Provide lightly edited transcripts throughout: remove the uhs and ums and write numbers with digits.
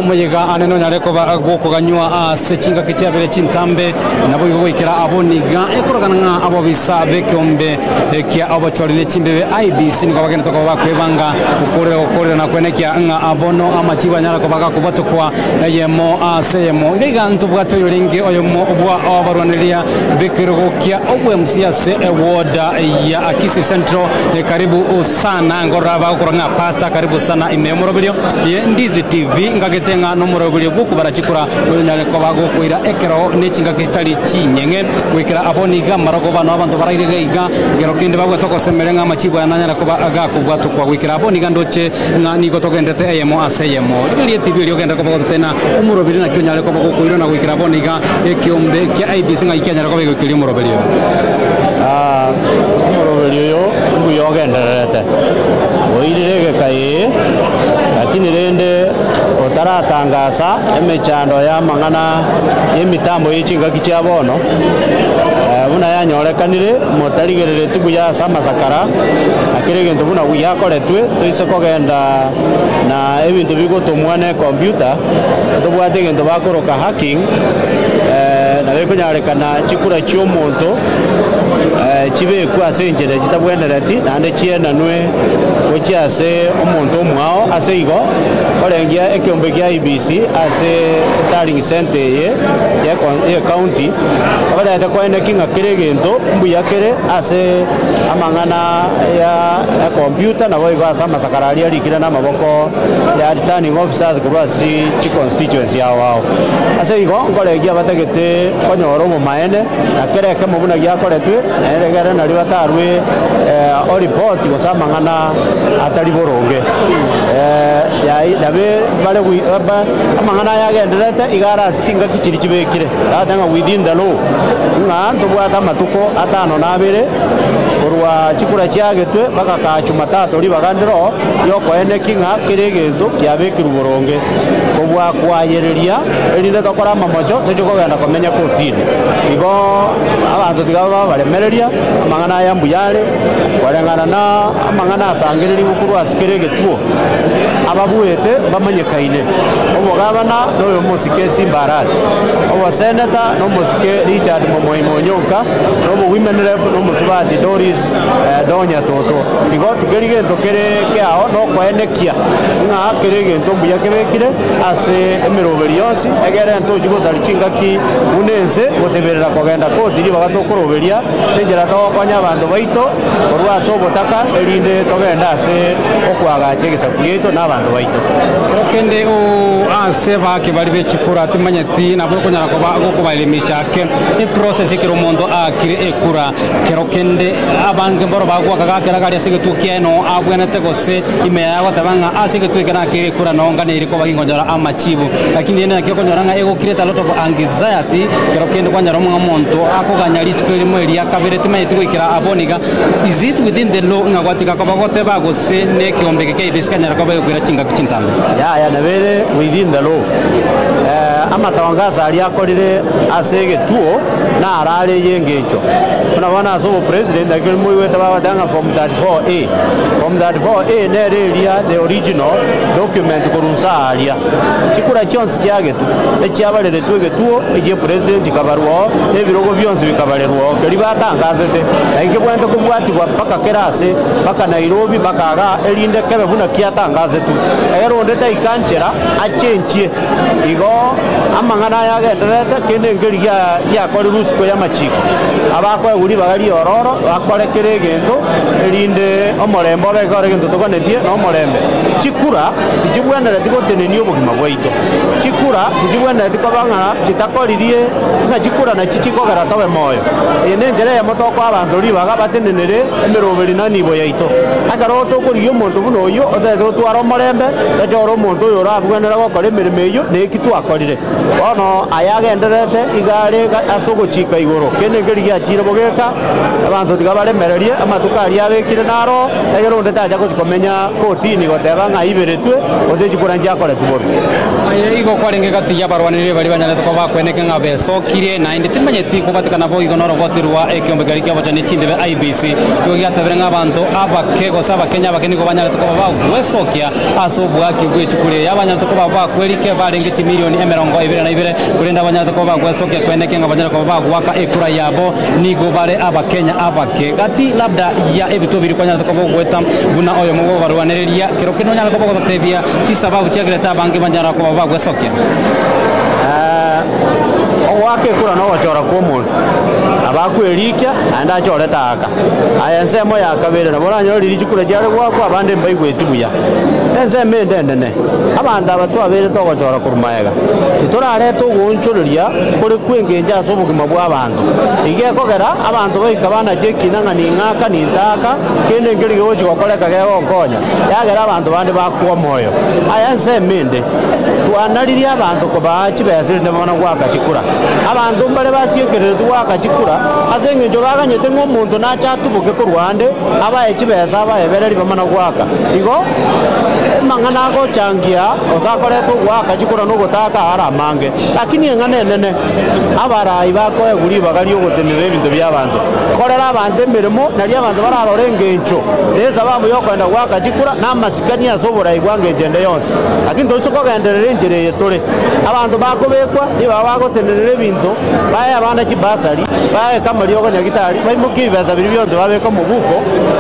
Omuyiga aneno nyareko gukuganywa sechinga kicyabere cintambe nabo igwikira aboniga ekorogana abo bisa bekombe kya abachorine chimbebe IBC ngo bagenda to bakwebanga ukorera na kwenekia nga abono amachiba nyarako bagakubato kwa yemo asemo ngiga ntubwato yoringe oyomo obwa abarwanelia bekirogo kya obwe msiase ewoda ya Akisi Central karibu sana ngoraba ukoranga pasta karibu sana imemorobilio Ndizi TV ngagetenga nomorobilio buku barachikura nyareko bagokwira ekero nechinga kistali chinyenge wikira aboniga maroko bano abantu barayiriga gero kinde bagwa tokosemerenga amachibo yananya ko agakubwa tukwa wikira aboniga ndoche ngani gotogendete ayemo aseyemo ili TV lyogenda ko bagotena umurobiri na kyonyale ko bagokwira na wikira aboniga ekyombe kya IBC ngaikyanya ko bagokiri umurobiri umurobiri yo nguyogenderete oirege kai lakini rende otaratangaza emechando ya mangana yemitambo yichinga kichabono buna yanyorekanire motarigerere tubuya samasakara akirege ntubuna uyakoretwe toise kogenda na ebintu bigotomwane computer tobwatege ndo bakoroka hacking na bekonyarekana chikura chyomonto chibe kwasenjere kitabwenderati nande chiena nwe ochiase omonto omwao ase igo orengia ekyombe kya IBC ase tallying center ye county abada kwene kinga kiregento mbuyakere ase amangana ya computer na boy gasa masakarali alikira na maboko ya returning officers kurwasi chi constituency yao ase igo ngoregia batagete konyoro mu maene akere kama buna gya koretwe eregera na libatarwe o report gosamangana atari boronge ya dabe bale amangana yagenderete igara singa kichiri kibekire atanga within the law nganto bwata matuko atano nabere orwa chikura cyagetwe bakaka chumatatu libagandiro yoko ene kinga kiregento kyabekira boronge obwa kwayereria erinde tokora mamojo tujukogenda komenya kotini igo abantu tigaba balemereria amangana ya mbuyale warengana na amangana asangiriri bukuru asikeregetuo ababuete bamanyekaine obogabana no musike Simbarati obo senator no musike Richard Momoimonyoka no women rep no musubati Doris Donya Toto igo tigerigento kere kyao no kwaenekia nga keregento mbuya kebekire ase emirobelionsi egere nto jigosali chingaki unense goteberera kogenda kotiri bagatokoroberia enjera tokonya abantu baito orwaso botaka erinde togenda ase okwaga chegesa kuyeto n'abantu baito kende o ase bake bali bechikura timanyati nabo konyara ko balimisha ke e process ikiromondo akire ekura kerokende abange mboro bagwa kagakera kali asige tukieno abwenete gose imeya gotabanga asige tuikana kire kura nonga ne iriko bagingonjara amachibu lakini ene akiko nyoranga ego create a lot of anxiety kerokende kwanyara omuntu akoganyari tukiri mweri yakabere timayiti kwikira aboniga is it within the law ngagwatika ko bagote bagose ne kiombeke ke ibiskanyara ko bayogera chinga kichintanda ya nabere within the law amatangaza ali akorire asege tuo na arale yengecho unabona aso president akiri weta babadanga from 34A from 34A nerelia the original document kurunsa alia chikura chonsi kyagetu echabalere twege tuo eje president kabarwa ebirogo byonse bikabalerwa kali batangazete enge bwento kubwati kwa paka kerase paka Nairobi bakaga elinde kebe buna kiatangazetu ero ndeta ikanchera achenchie igo amangana yagenderete kende ngeri ya kori rusko ya machiko abakwe guri bagari ororo bakore kiregento elinde omorembo bekore gento tokonetie no morembe chikura tijibwendere tikoteneni obugima bwaito chikura tijibwendere tikobanga chitakoririe nga chikura na chichikogera tobe moyo ene njere ya motoko abantu libaga batenenere emiroberi na nibo yaito agaro tokoriyo muntu buno yo oteto twaro morembe tajoro muntu yo rabwenera gokora emirime yo ne kitu akorire bono ayagenderete igare asogochika igoro kende ngeri giachire bogeka abantu tigabaremererie amatuka ari abekire naro egeronde taja gochikomenya kotini goteba ng'a iberetwe othechikora njakore tuboro igo kwarenge gati yabarwanirire bari banyarete ko bakweneke ng'a besokire na indi timanyeti kubatikana bo igonoro gotirwa ekiombe gari kia bochane chimbebe IBC igo giatebere ng'abantu abakego saba Kenya abakeni ko banyarete ko bagwesokia aso bwaki gwechukure yabanyarete ko bakwerike barenge chimilioni 22 kurenda banyarete ko bagwesokia kweneke ng'a banyarete ko bagwaka ekura yabo nigo bare abakenya abake gati labda ya ebitobiri kwa nyarete ko bagweta buna oyo mugo barwaniriria kero kino nyarete ko bagotebia chisababu chiagreta bangi banyarete ko bagwesokia wake kura no wachora kwa muntu abakwerikia anda achoreta aka aya nsemo ya kabere nabona nyo riri chikura cyare gwako abande mbai gwetubuya nseme ndendene abanda abatwa bere to gochora kurumayega itorare to gonchoreria kuri kwengenja asobugima bwa abantu igekogera abantu baikabana jekinanga ningaka nintaka kende ngeri gochi gokoreka gego nkonya yagera abantu bande bakwa moyo aya nseme nde twanariria abantu ko bachi besire ndemona gwaka chikura abantu mbale basiekerere twaka chikura azenge njo baganyete ng'omuntu nachatubuke ku Rwanda abaye chibesa abaye bereri bamana gwaka igo mangana go changia osakore tu gwaka chikura no gotaka ara mange lakini ngane nene abarayi bako eguri bagali ogotenere ebintu by'abantu korera abantu emirimo nari abantu bararore ngencho leza babu yokwenda gwaka chikura namasikani asobora igwange jende yonse lakini tosoko genderere njere yetore abantu bakobekwa niba bagotenere ebintu baye abana kibasari baye kamari yogo nyagitari baimukibeza biri byonze babeka mu buko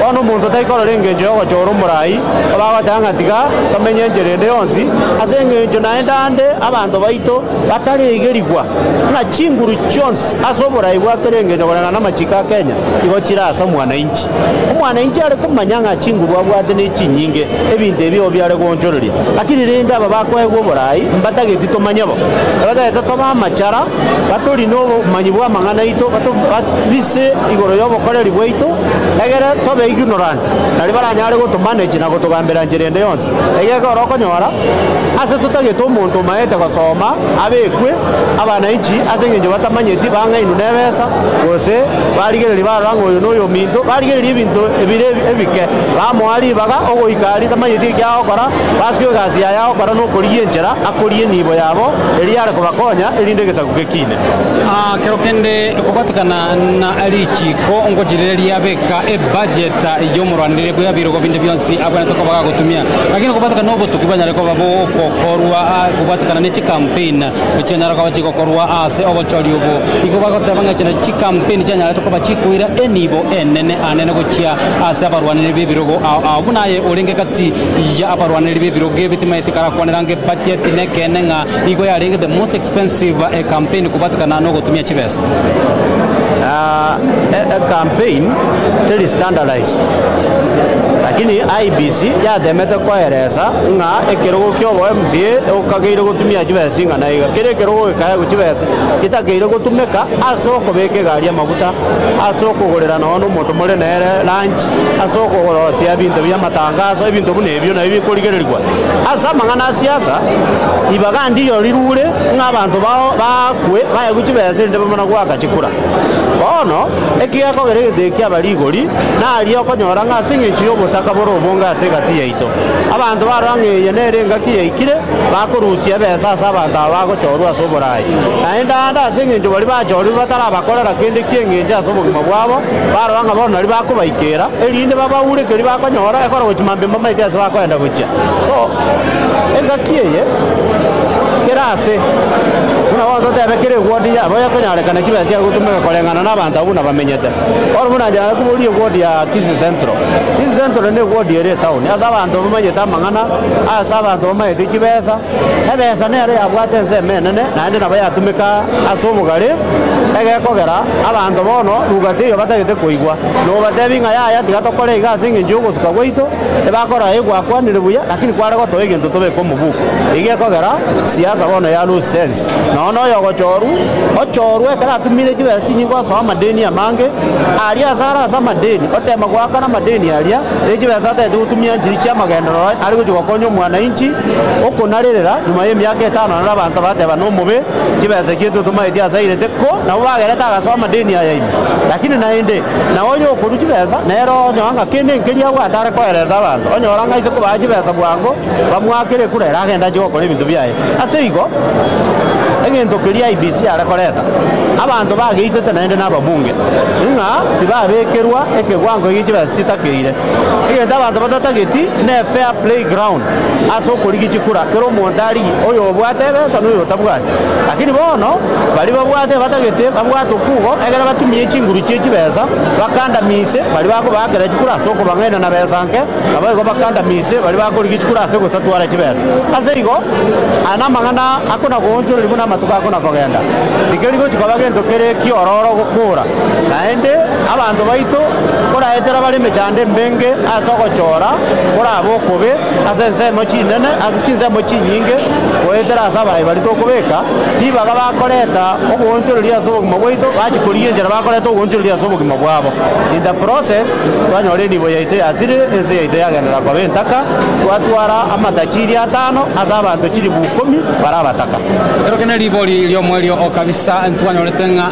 ono muntu tayikorore ngenjo yogo choro murai babatanga tiga tamenye njerende yonsi azenge njo naendande abantu baito batari igerigwa na chinguru chonse asobora ibwakerenge nyoborana na machika Kenya igo kirasa mwana inchi umwana inchi ari kumanyanga chinguru abwate ne chinyinge ebinde ebyo byare gonjorori lakini renda aba bakwego borai mbatageti tomanyabo abagayeta toma machara batori no manyibwa mangana ito bato bise igoro yobo koreri bweito egere tobe ignorant nari baranyare go to manage na go to gambera njerende yonse egeko rokonyora ase tutagete omuntu maete gosoma abekwe abana inchi ase ngenje batamanyeti banga inu nebesa gose barigereri barango uyu no yominto barigereri ibintu ebire ebike bamwari baga ogoikari tamanyeti kyao kora basio gazi yao kora no koriye njera akoriye nibo yabo eri yare kubakonya erinde gesa kugekine kero kende kubatikana na alichi ko ngojireria beka budget yomurwanire ko yabiro ko binde byonsi abana to baga gutumia lakini kubatikana no tukibanyare ko babo kokorwa kubatikana ne campaign bichenyara ko bachiko korwa ase obochori ubo ikubaga tabanga chena campaign chanyara to ko bachikuira enibo enene anene gochia ase abarwanire bibirogo abunaye urenge kati ya abarwanire bibirogo bitima etikara kwanerange budget ne kenenga igo yarenge the most expensive campaign kubatikana no gutumia chibesa a campaign that is standardized lakini IBC ya demete kwaereza nga ekerogo kyobo MCA okageire gutumia chibesa ngana iga kire kerogo kaya guchibesa kitageire gutumeka asoko beke gari amaguta asoko gorera no muntu muri nere lunch asoko gorosia bintu bya matangazo ebintu bunebyo na bikorigererwa asa mangana siasa ibagandi yo rirure ng'abantu bakwe baye guchibesa ndebe mana gwaka chikura bono ekiako gerede kya barigori na aliyo konyora ng'asinge chiyo botaka boro bonga segati yaito abantu barange yenerenga kiyekire bakorusia besa abantu abagochorwa soborai naenda anda asinge njo bali bachori batara bakorera kende kiengenja asobogima bwabo baranga bono ali bakobaikera elinde babaure keri bakonyora ekora gochimambe mama itase bakoenda gocha so enga kiyeye kerase una watu tebekere wodi ya boya konyare kana kibese gutumeka kolengana n'abantu abuna bamenyete oro muna jana kubuli wodi ya Kisii Central ne wodi ere town asa abantu bamenyete mangana asa abantu bamenyete kibesa ebesa ne ari abwate nzemene na ndi nabaya tumeka asomugare ege kogera abantu bono rugati yo batagete kuigwa no batebinga ya tigatokore igasinge njugo suka gweito ebakora egwa kwanire buya lakini kware goto egento tobe ko mubuku ige kogera siasa bono ya lose sense no nono yogochoru ochoru ekara atumire chibesi nyingo so amadeni amange aria asara asa madeni otema gwaka na madeni aria echibesa tete gutumia njiri chia magendero ari guchigokonyo mwananchi okonarerera nyuma y'emyaka 5 na abantu bateba no mube chibesa kietu tumaiti asairete ko na wagereta agaso amadeni aya imi lakini naende na onyo okudu chibesa nero nyanga kende nkeria gwatare koereza abantu onyoranga ise kuba chibesa bwango bamwakire kurera agenda chigokora ebintu biaye ase igo egento keria IBC arakoreta abantu bageitete naende n'ababunge nga tibabekerwa ekegwango egikibesa sitakeire egento abantu batatageti ne fair playground aso okorigi chikura kero omonto arigi oyo obwate ebesa noyo otabwate lakini bono bari babwate batagete babwate okugo egere batumie chinguru chiechibesa bakandamise bari bakobakera chikura aso okobang'enda na besa nke abaigo bakandamise bari bakorigi chikura ase gotatwara chibesa ase igo ana mang'ana akona gonchoreri buna amatuko akona kogenda tikerigo chikoba gento kere kiororo gokura naende abantu baito koraetera bari mechande mbenge ase ogochora koraba okobe ase ensemo chinene ase chinsemo chinyinge goetera ase abaye bari tokobeka nibaga bakoreta ogonchoreri ase obogima bwaito bachikoria enchera bakoreta ogonchoreri ase obogima bwabo in the process twanyora enibo yaito yasire ense yaito yagendera koba entaka twatwara amatachiri 5 ase abantu chiri 10 barabataka erokene libori lyomwerio okabisa ntwanyorete ng'a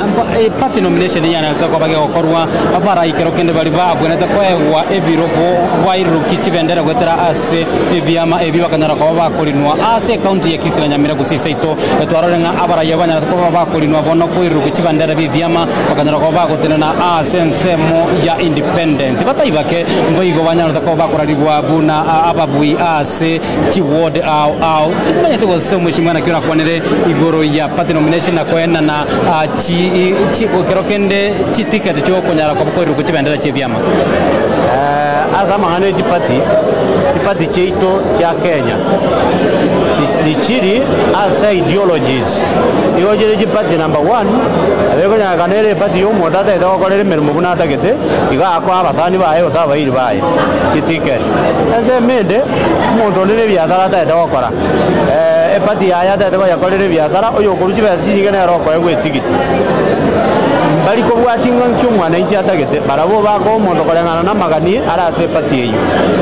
party nomination yana tokoba gegokorwa abaraikero kende bari babwenete kwegwa ebirogo wairuki chibendera gwetera ase ebiama ebibakanyara koba bakorinwa ase county ya Kisii na Nyamira gusisa ito etwarore ng'a abaraye banyara koba bakorinwa bono kwiruki chibendera bibiama bakanyara koba bagotenena ase nsemo ya independent bataibake mboigo banyara koba bakorarigwa buna ababui ase chi ward au tumenya tugose mwishimwana kiona kwanere igoro ya party nomination na kwena na chi kerokende chi ticket cho konyara kwa ko iruko chibendera chebyama asa mangane chipati cheito cha Kenya tichiri asa ideologies igoje chipati number 1 abeko nya kanere party yo modata edo korere mermo buna tagete iga akwa abasani bae osaba iri bae chiticket ase mende mondo ne biashara ta edo kora party aya ta edo yakorere biashara oyo koruchi basi ngene roko egwe tikiti bali ko bwatinga nkyo mwana inchi atagete barabo bako mondo korengana na magani arase party eyo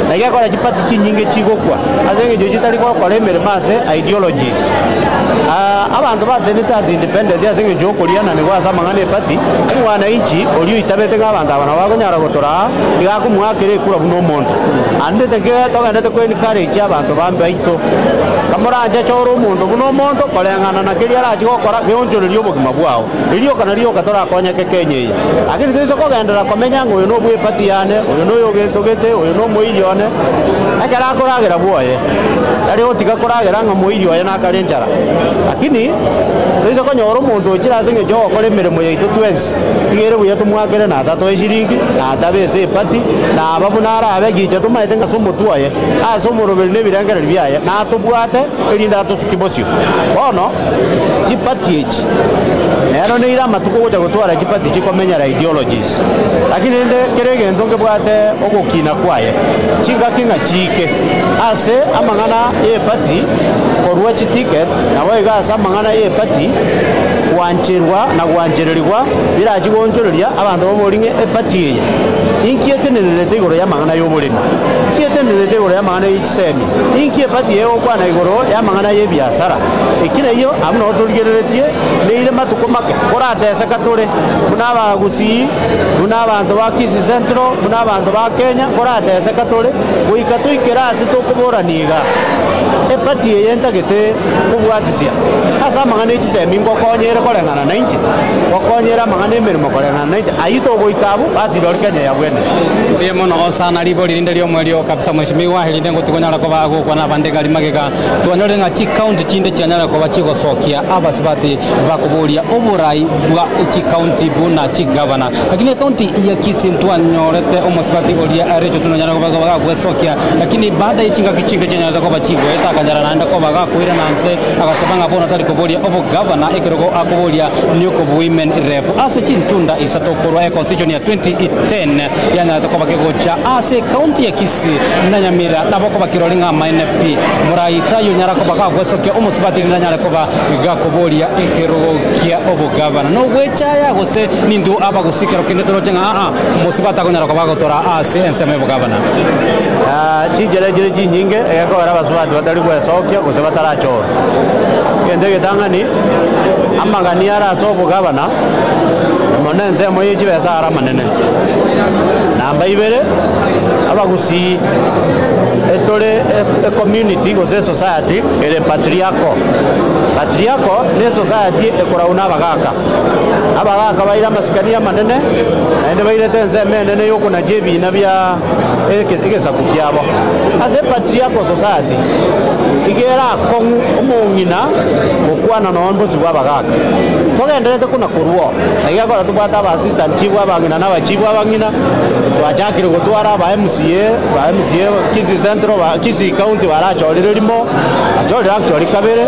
nage kora chipati chinyinge chigokwa azenge joji tali ko koremere mase ideologies abantu bateneta as independent azenge jo koriana ne gwasa mangane party mwana inchi oliyo itabete ng'abantu abana bakonyara gotora igako mwakere kura buno mondo ande tege togende ko encourage abantu bambaito kamoranje choro mondo buno mondo korengana na keria raji gokora geonjoreri obogima bwao iliyo kana liyo katora konya Kenya akini tizo kogendera komenya ngo no bwe party yane uyo no yogete uyo no moirione akara koragera bwoye ari otiga koragera nga moirione na karenjara lakini tizo konyoro mundu ochira singe jo kore mirimo yaitu twensi tigere buya tumwakere na tato eshiringi na tabese party na ababunara abegije tumaite nga somo tuaye asomo robere ne birangara biaye na tubwate elinda tosukibosio ono chipati echi nero ne ira matuko gocha gutwara chipati chikomenya ideologies lakini nde kerege ndonge bwate ogokina kwaye chinga kinga chike ase amangana e party korwa ticket na waiga asa amangana e party wancherwa na wanchererwa biraji gonjoreria abantu boboringe e party ye inkiete nerete igoro ya mangana yoborema kiete nerete igoro ya mangana yichisemi inkie party ye okwana igoro ya mangana ye biashara ekina iyo amuna otorigereretie neire matuko make koratese katore muna bagusi muna abantu ba Kisii Central muna abantu ba Kenya koratese katore goikatu ikerase tokuboraniga e party ye entagete kubwatisia asa mangana yichisemi ngokonyere korengana na inchi gokonyera mangana emerimo korengana na inchi ayito goikabu basi dorikanya ya bwene ye mono osana libori linde lyo mwelio kabisa mweshimiwa helinde ngotikonyara ko bago kwana bandega limagega twanyore nga chi county chinde chanyara ko bachigo sokia abasibati bakubulia oburai bwa chi county buna chi governor lakini county ya Kisii twanyorete omosibati olia arecho tunanyara ko bago gwesokia lakini baada ya chinga kichinga chanyara ko bachigo eta kanyara nanda ko baga kuira nanse agasabanga bona tali ko bolia obo governor ekerogo ako kubulia nyuko women rep ase chintunda isatokorwa e constitution ya 2010 yana to bakegocha ase county ya Kisii na Nyamira naboko bakirolinga MNP muraita yo nyara ko bakagwesokia umusibati na nyara ko gakobolia ekero kia obugavana no gwechaya gose nindu abagusikero kinetoro chenga umusibata ko nyara ko bagotora ase enseme obugavana chijere jinyinge eko ara basubati batari gwesokia gose batarachora kende getangani amagani ara so obugavana monense moye chibesa ara manene namba ibere abagusi etore community gose society ere patriarchal ne society ekora una abagaka baira masikania manene ende baire tense menene yoko na jebi na bya egesaku byabo ase patriarchal society igera kongu omongina okwana nombo sibwa abagaka togenderete kuna kurwo agakora tubata aba assistant chief abangina na bachief abangina twachakire gutwara aba MCA Kisii Central Kisii County barachorerimo achorera actually kabere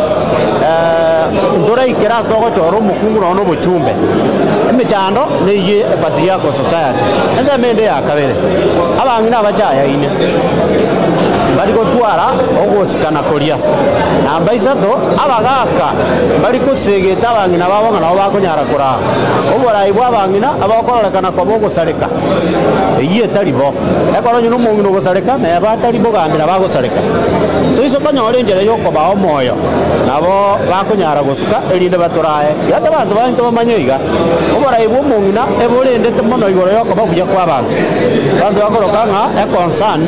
ndora ikera stoko choro mukungu no bochumbe emechando ne ye patriarchal society ese mende ya kabere abangina abachaya ine bari gutwara ogosikana koria namba isato abagaka bari kusegeta abangina babonga nabo bakonyara kora oborai bwa abangina abakorekana kwa bogosareka iye taribo ekoro nyuno mungino gosareka na abatari bogambira bagosareka tuiso kanyore njere yoko baho moyo nabo bakonyara gosuka erinde batorae yata bantu bantu bamanyeiga oborai bwo mungina eborende temono igoro yoko babuya kwa bantu bakoroka nga concern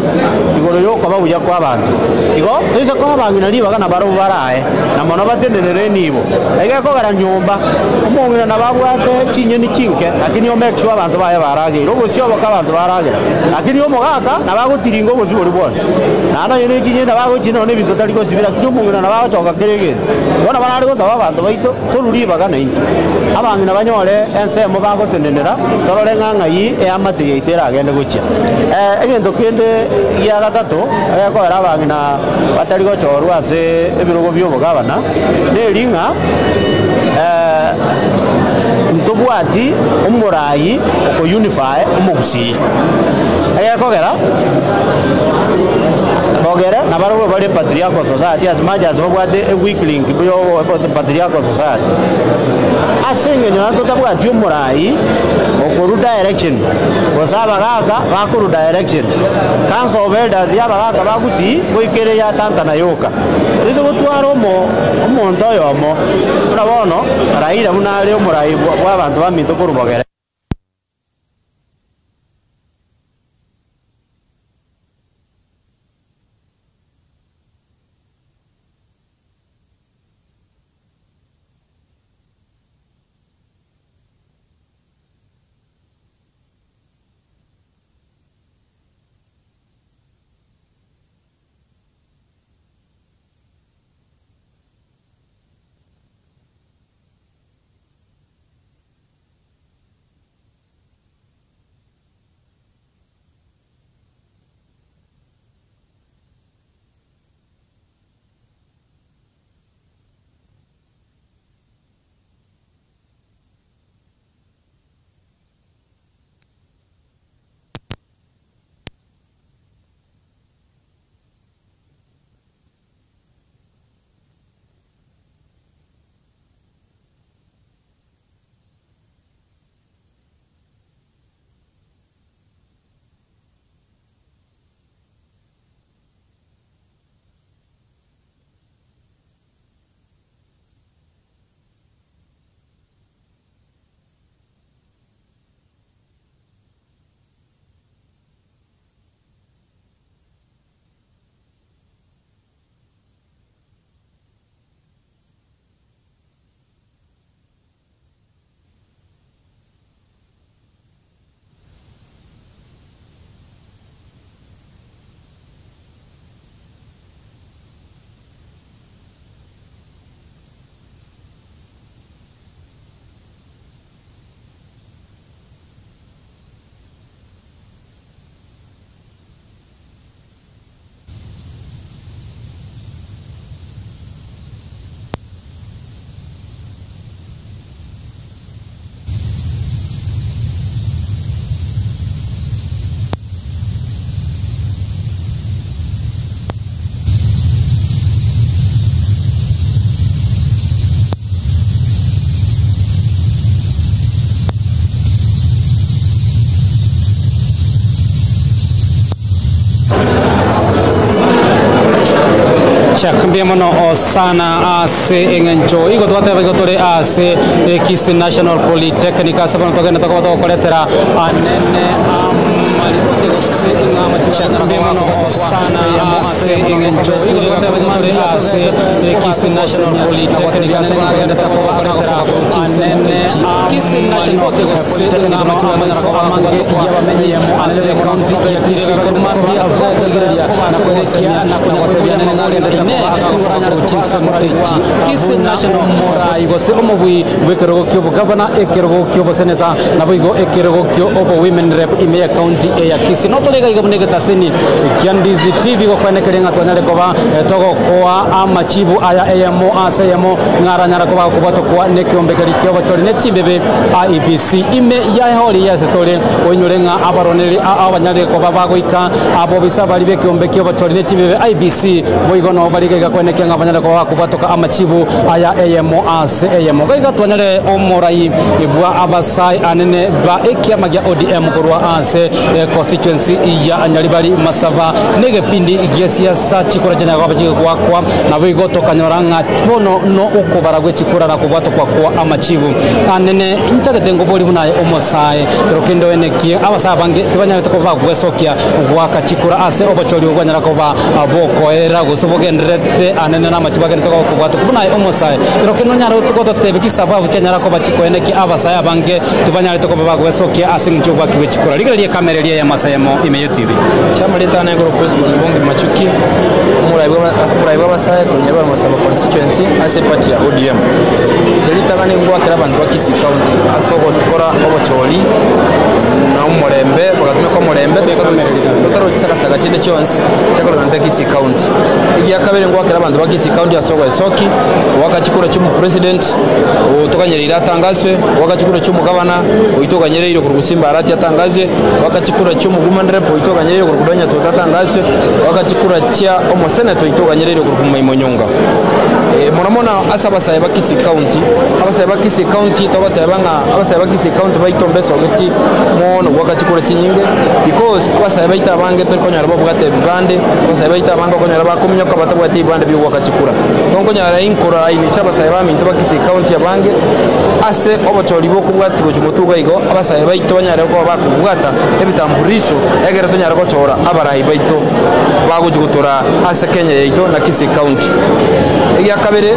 igoro yoko babuya kwa abantu igo tuiso ko abangina libaga na baro barae na mono batendenere nibo egeko gara nyumba omungina na babwate chinye ni chinke lakini o make sure abantu baye barage robo sio boka abantu barage lakini omugaka na bagotiringo bosibori bwose nana yene chinye na bagochina ne bintu tari kosibira lakini omungina na bagochoka kerege bona banari gosaba abantu baito toruribaga na into abangina banyore ensemo bagotendenera torore ngangai e amate yeitera agende gochia egento kende ya gatatu ko era abangina batari gochorwa ase ebirogo by'obugavana neringa ntobwati omurai oko unify omugusi kogera bogera na baro bari patriarchal society as much as bogwade a weak link byo patriarchal society asinge nyo tabwati omurai oko direction gosaba gaka bakuru direction council of elders yabagaka bagusi goikere ya tanta na yoka izo gutwaro omonto yomo urabono raira munare omurai bwa bantu baminto kurubogera Chakambia mono sana ase engancho igo twate bigo tore ase Kisii National Polytechnic asabana togenda tokaba koletera anene amali se ingama chakambia mono sana ase engancho igo twate bigo tore ase Kisii National Polytechnic asabana togenda tokaba koletera anene Kisii National Polytechnic ingama chakambia amange yabamenye ase county ya Kisii kumambia togenda na kuelekea na kuwatebia nene ngagenda Kisii National Mora igose omubwi wekerogo kyo governor ekerogo kyo senator nabigo ekerogo kyo obo women rep ime county ya Kisii notolega igabunege tasini Kiandizi TV go kwanekerenga tonyale koba togo kwa amachibu aya AMO asayamo ngaranyara koba kubato kwa nekyombekeri kyo batori nechimbebe IEBC ime ya holi ya setore onyorenga abaroneri abanyale koba bagoika abo bisabali bekyombekyo batori nechimbebe IEBC boigo no baliga kwanekenga abanyale koba kubatoka amachibu aya AMO as AMO gaiga twanere omorai ibwa abasai anene ba ekiamagia ODM kurwa ase constituency ya Anyalibali Masava nege pindi igiesia sa chikora janya kwabajiga kwa na bigo tokanyoranga bono no ukubaragwe chikura na kubato kwa amachibu anene intagatengo boli bunaye omosai rokendo enekie abasa bange tibanya tokoba gwesokia gwaka chikura ase obochori ogwanyara koba aboko era gusobogendrete anene na machibu agenda kubato bunaye omosai rokendo nyara utokoto tebiki sababu chanyara koba chiko eneki abasa bange tibanya tokoba gwesokia ase njoba kiwe chikura ligelie kamera ya Masayamo Imeyo TV chama leta na ngoro kwesi bongi machuki muraiwa basaya kunyaba Masaba constituency ase party ya ODM jelita kane ngwa kera bantu ba Kisii county asogo tukora obocholi na umurembe bakatume ko murembe tutaro kisaka chinde chonse chakoro na Kisii county igi akabere ngwa kera bantu ba Kisii county asogo esoki wakachikura cy'umu president utokanyerira atangazwe wakachikura cy'umu governor uitokanyerira ku Rusimba arati atangazwe wakachikura cy'umu women rep uitokanyerira ku Kudanya tutatangazwe wakachikura cya omo senator uitokanyerira ku Maimonyonga monamona asabasaya ba Kisii county abasaya ba Kisii county tobatabanga abasaya ba Kisii county baitombeso gati mono wakachikura kinyinge because abasaya baita bange tokonyara babugate bande abasaya baita bange konyara bakomnyoka batabwati bande bi wakachikura konyara inkora inisha abasaya ba minto ba Kisii county abange ase obochori bokubwati go cyumutuga igo abasaya baito banyara ko bakubwata ebitamburisho egera tonyara ko chora abarayi baito bagojugutora ase Kenya yaito na Kisii county igi akabere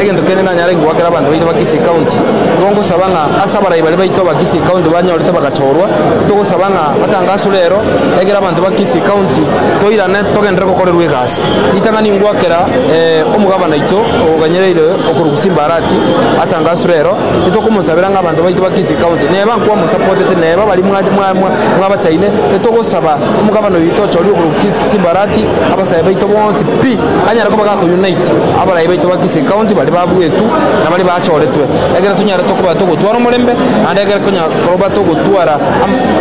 egendo kene na nyara ngwa kera abantu baito ba Kisii county ngongo sabanga asabarayi bali baito ba Kisii county banyorite bagachorwa togo sabanga batangaso rero egera abantu ba Kisii county toirane togendere ko korerwe gas itangani ngwa kera omugabana ito oganyereire okuru Rusimba arati atangaso rero itokumusabira ng'abantu baito ba Kisii county neba kwa musupported neba bali mwabachaine itogosaba omugabana yito chori okuru Rusimba arati abasaya baito bonse pi anyara ko bagako unite abarayi baito ba Kisii county bali babwetu na bali bachoretwe egera tunyara tokuba togotwara omurembe ande egera kunya koroba togotwara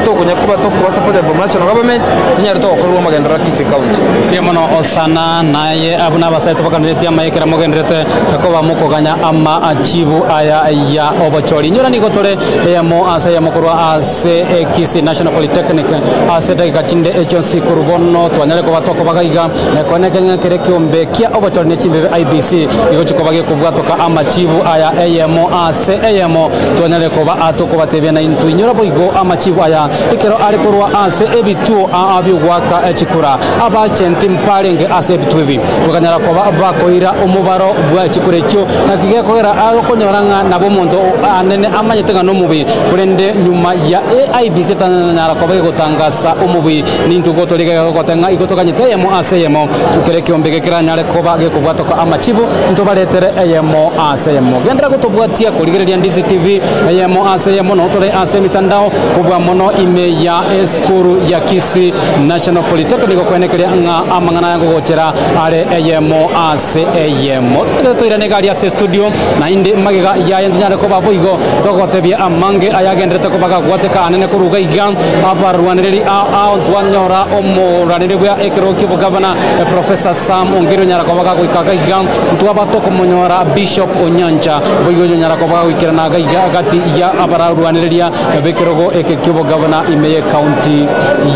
tokunya kuba tokuba supported from national government tunyara tokorwa magendera Kisii county yemono osana naye abuna abasaya tobakanete amayekera mogendrete ko bamukoganya ama achibu aya ya obochori nyora niko tore yamo asa ya mukuru ase Kisii National Polytechnic ase daika chinde agency kurubono twanyale ko batoko bagaiga konekenya kerekiombe kia obochori nechimbe IEBC igochiko bage kubwatoka amachibu aya AMO ase AMO twanyale ko batoko batebya na intu nyora boigo amachibu aya ikero ari kurwa ase ebitu abigwaka echikura abachenti mparenge ase bitwebi bakanyara ko bakoira umubaro bwa chikurekyo nakige kogera akonyoranga nabo muntu anene amanyetega no mubi kurende nyuma ya IEBC tanara ko bage gutangasa umubi nintu gotoriga gotenga igotokanyete yamo aseyemo ukereke ombege kiranyare ko bage kubwatoka amachibu nto baletere yamo aseyemo gendera gutobwatia kuligereria Ndizi TV yamo aseyemo no tore ase mitandao kubwa mono ime ya eskuru ya Kisii National Polytechnic kwenekeria nga amangana yango gochera are yamo aseyemo tutoira negaria ase studio na inde magiga ya yanyare ko babo igo togotebia amange ayagendrete ko baga gwateka anene kuruga iga abarwanireri a twanyora omuranire bwa ekero kibo governor Professor Sam Ongiro nyara ko baga gwikaga iga twabato kumunyora Bishop Onyancha boigo nyara ko baga gwikira na iga gati ya abarwaniriria bekerogo eke kibo governor imeye county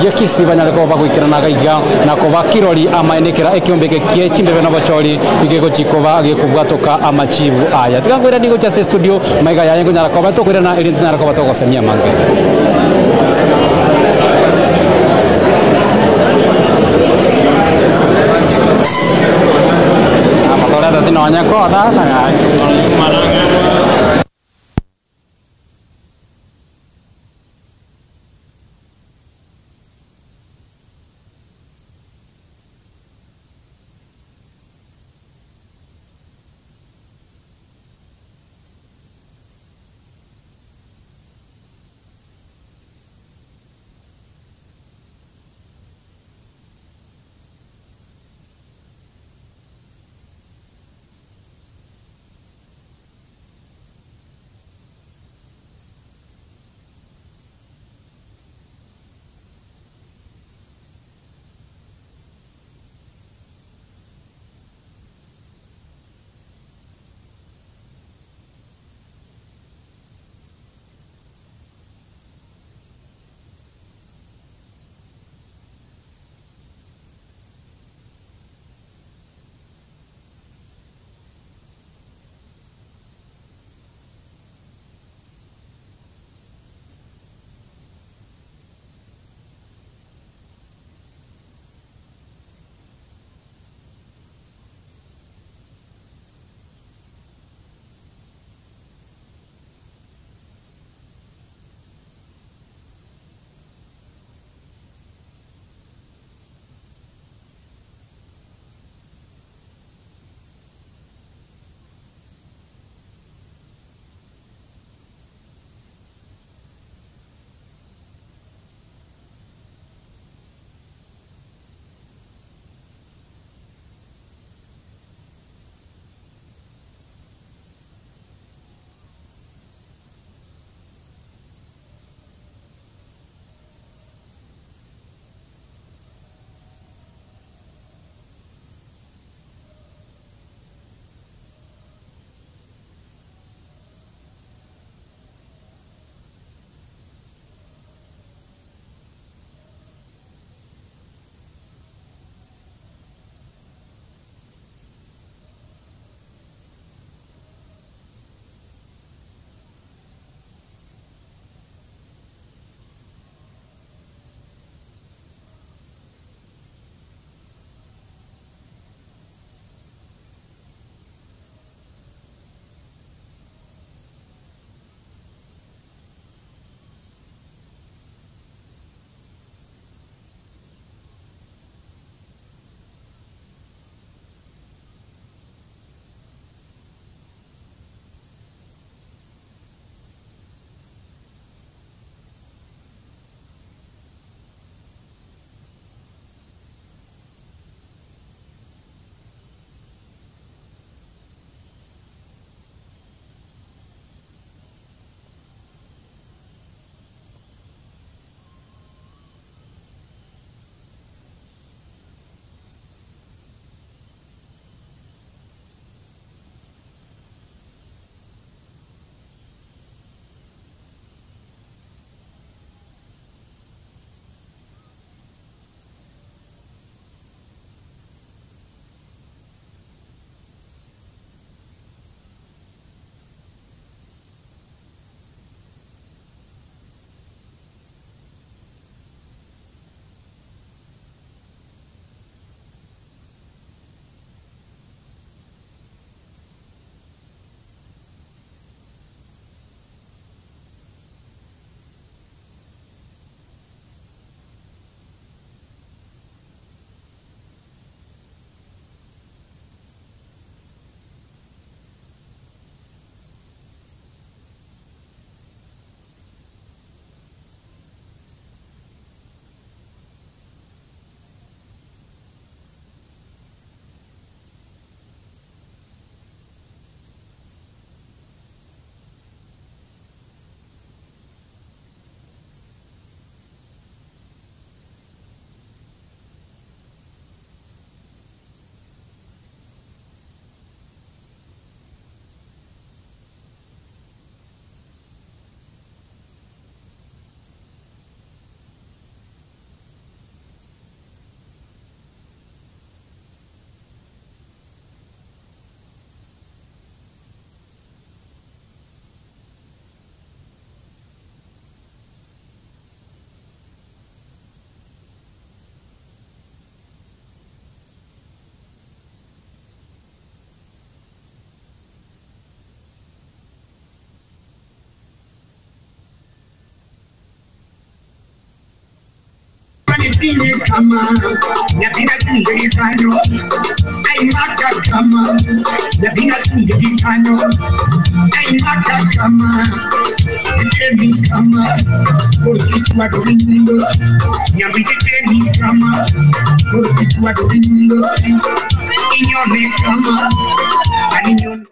ya Kisiba nyara ko baga gwikira na iga na ko bakirori amaenekera ekiombeke kie chimbebe na bachori igego chikoba agekubwatoka amachibu aya tikangwira nigo cha studio maiga ya yengo nyara ko bato kwira na irintu nyara ko bato ko semia mange amatora da tinonya ko da Nyambitine kama Nyabina tunge ikanyo Ay maka kama Nyabina tunge ikanyo Ay maka kama Nyabitine kama Kurkitua dorindo Nyambitine kama Kurkitua dorindo Inyone kama Aninyone